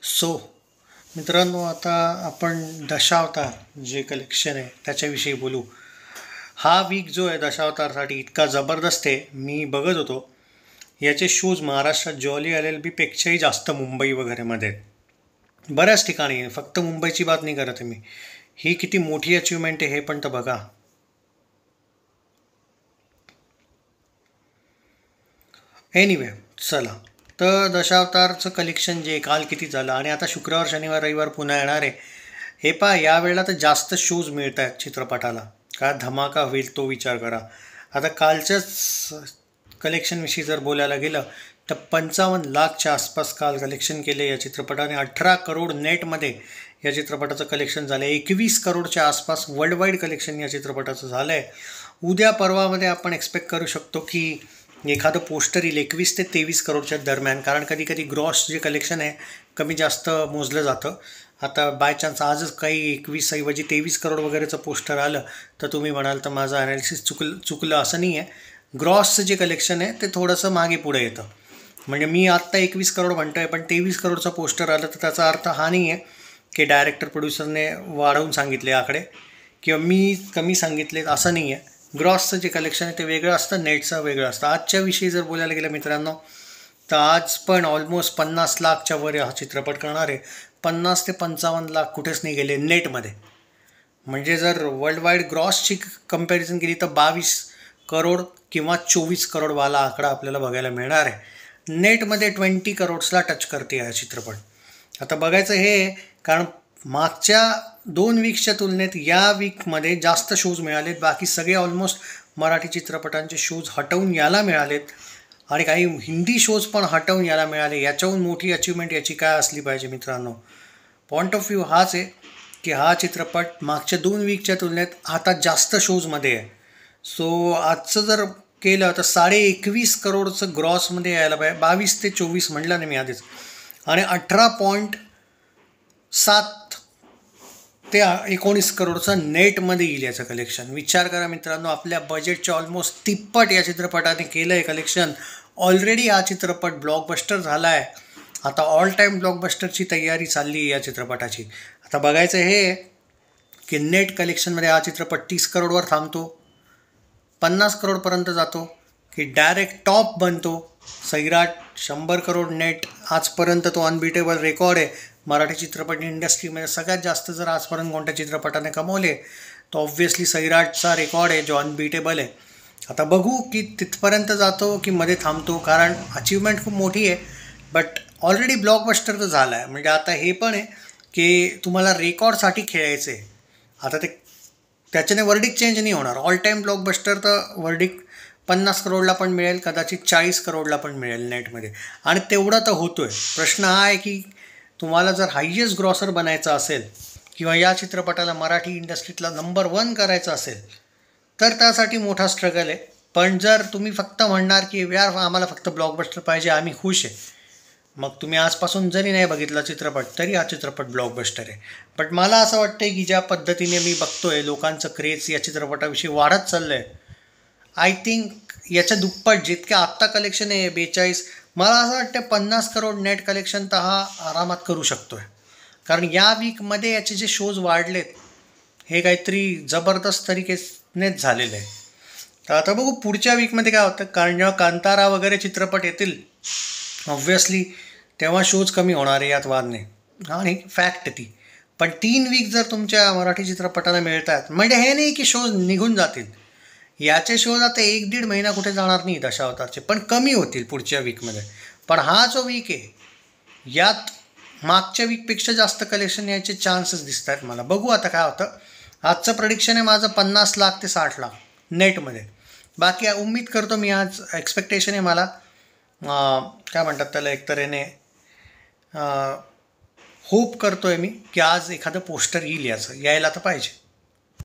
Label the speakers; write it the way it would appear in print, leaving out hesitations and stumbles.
Speaker 1: So मित्रांनो, आता आपण दशावतार जे कलेक्शन आहे त्याच्याविषयी बोलू. हा वीक जो आहे दशावतारसाठी इतका जबरदस्त आहे. मी बघत होतो याचे शोज महाराष्ट्रात जॉली LLB पेक्षाही जास्त मुंबई वगैरेमध्ये आहेत. बऱ्याच ठिकाणी आहे, फक्त मुंबईची बात नाही करत आहे मी. ही किती मोठी अचिव्हमेंट आहे हे पण तर बघा. एनिवे, चला तर दशावतारचं कलेक्शन जे काल किती झालं आणि आता शुक्रवार शनिवार रविवार पुन्हा येणार आहे. हे पहा, यावेळेला तर जास्त शोज मिळत आहेत चित्रपटाला. काय धमाका होईल तो विचार करा. आता कालच्याच कलेक्शनविषयी जर बोलायला गेलं तर 55 लाखच्या आसपास काल कलेक्शन केले या चित्रपटाने. 18 करोड नेटमध्ये या चित्रपटाचं कलेक्शन झालं. 21 करोडच्या आसपास वर्ल्ड वाईड कलेक्शन या चित्रपटाचं झालं आहे. उद्या परवामध्ये आपण एक्सपेक्ट करू शकतो की एखादं पोस्टर येईल 21 ते 23 करोडच्या दरम्यान, कारण कधी कधी ग्रॉस जे कलेक्शन आहे कमी जास्त मोजलं जातं. आता बाय चान्स आजच काही 21 ऐवजी 23 करोड वगैरेचं पोस्टर आलं तर तुम्ही म्हणाल तर माझं ॲनालिसिस चुकलं असं नाही आहे. ग्रॉसचं जे कलेक्शन आहे ते थोडंसं मागे पुढे येतं. म्हणजे मी आत्ता 21 करोड म्हणतो आहे, पण 23 करोडचं पोस्टर आलं तर त्याचा अर्थ हा नाही आहे की डायरेक्टर प्रोड्युसरने वाढवून सांगितले आकडे किंवा मी कमी सांगितले, असं नाही आहे. ग्रॉसचं जे कलेक्शन आहे ते वेगळं असतं, नेटचं वेगळं असतं. आजच्या विषयी जर बोलायला गेलं मित्रांनो तर आज पण ऑलमोस्ट 50 लाखच्या वर हा चित्रपट करणार आहे. 50 ते 55 लाख कुठेच नाही गेले नेटमध्ये. म्हणजे जर वर्ल्ड वाईड ग्रॉसची कंपॅरिझन केली तर 22 करोड किंवा 24 करोडवाला आकडा आपल्याला बघायला मिळणार आहे. नेटमध्ये 20 करोड्सला टच करते हा चित्रपट. आता बघायचं हे, कारण मागच्या 2 वीक्सच्या तुलनेत या वीकमध्ये जास्त शोज मिळालेत. बाकी सगळे ऑलमोस्ट मराठी चित्रपटांचे शोज हटवून याला मिळालेत आणि काही हिंदी शोज पण हटवून याला मिळाले. याच्याहून मोठी अचिव्हमेंट याची काय असली पाहिजे मित्रांनो. पॉईंट ऑफ व्ह्यू हाच आहे की हा चित्रपट मागच्या 2 वीकच्या तुलनेत आता जास्त शोजमध्ये आहे. सो आजचं जर केलं तर 21.5 करोडचं ग्रॉसमध्ये यायला पाहिजे. 22 ते 24 म्हटलं नाही मी आधीच, आणि 18.7 ते 19 करोडचं नेटमध्ये येईल याचं कलेक्शन. विचार करा मित्रांनो, आपल्या बजेटच्या ऑलमोस्ट तिप्पट या चित्रपटाने केलं आहे कलेक्शन. ऑलरेडी हा चित्रपट ब्लॉकबस्टर झाला आहे. आता ऑल टाईम ब्लॉकबस्टरची तयारी चालली आहे या चित्रपटाची. आता बघायचं हे की नेट कलेक्शनमध्ये हा चित्रपट 30 करोडवर थांबतो, 50 करोडपर्यंत जातो, की डायरेक्ट टॉप बनतो. सैराट 100 करोड नेट, आजपर्यंत तो अनबिटेबल रेकॉर्ड आहे मराठी चित्रपट इंडस्ट्रीमध्ये. सगळ्यात जास्त जर आजपर्यंत कोणत्या चित्रपटाने कमवले तर ऑब्व्हियसली सैराटचा रेकॉर्ड आहे जो अनबिटेबल आहे. आता बघू की तिथपर्यंत जातो की मध्ये थांबतो, कारण अचिव्हमेंट खूप मोठी आहे. बट ऑलरेडी ब्लॉकबस्टर तर झाला आहे. म्हणजे आता हे पण आहे की तुम्हाला रेकॉर्डसाठी खेळायचं आहे. आता त्याच्याने वर्डिक चेंज नाही होणार. ऑल टाईम ब्लॉकबस्टर तर वर्डिक 50 करोडला पण मिळेल, कदाचित 40 करोडला पण मिळेल नेटमध्ये, आणि तेवढा तर होतो आहे. प्रश्न हा आहे की तुम्हाला जर हायेस्ट ग्रॉसर बनायचं असेल किंवा या चित्रपटाला मराठी इंडस्ट्रीतला नंबर 1 करायचं असेल तर त्यासाठी मोठा स्ट्रगल आहे. पण जर तुम्ही फक्त म्हणणार की यार आम्हाला फक्त ब्लॉकबस्टर पाहिजे, आम्ही खुश आहे, मग तुम्ही आजपासून जरी नाही बघितला चित्रपट तरी हा चित्रपट ब्लॉकबस्टर आहे. बट मला असं वाटतं की ज्या पद्धतीने मी बघतो आहे लोकांचं क्रेज या चित्रपटाविषयी वाढत चाललं आहे, आय थिंक याच्या दुप्पट जितके आत्ता कलेक्शन आहे 42, मला असं वाटतं 50 करोड नेट कलेक्शन तर हा आरामात करू शकतो आहे. कारण या वीकमध्ये याचे जे शोज वाढलेत हे काहीतरी जबरदस्त तरीकेनेच झालेलं आहे. तर आता बघू पुढच्या वीकमध्ये काय होतं, कारण जेव्हा कांतारा वगैरे चित्रपट येतील ऑब्व्हियसली तेव्हा शोज कमी होणार आहे, यात वाद नाही, आणि फॅक्ट ती. पण 3 वीक जर तुमच्या मराठी चित्रपटाला मिळतात म्हणजे हे नाही की शोज निघून जातील. याचे शोज आता 1-1.5 महिना कुठे जाणार नाही दशावतारचे, पण कमी होतील पुढच्या वीकमध्ये. पण हा जो वीक आहे यात मागच्या वीकपेक्षा जास्त कलेक्शन याचे चान्सेस दिसत आहेत मला. बघू आता काय होतं. आजचं प्रेडिक्शन आहे माझं 50 लाख ते 60 लाख नेटमध्ये. बाकी उम्मीद करतो मी, आज एक्सपेक्टेशन आहे मला, काय म्हणतात त्याला, एकतर याने होप करतो आहे मी की आज एखादं पोस्टर येईल, याचं यायला तर पाहिजे.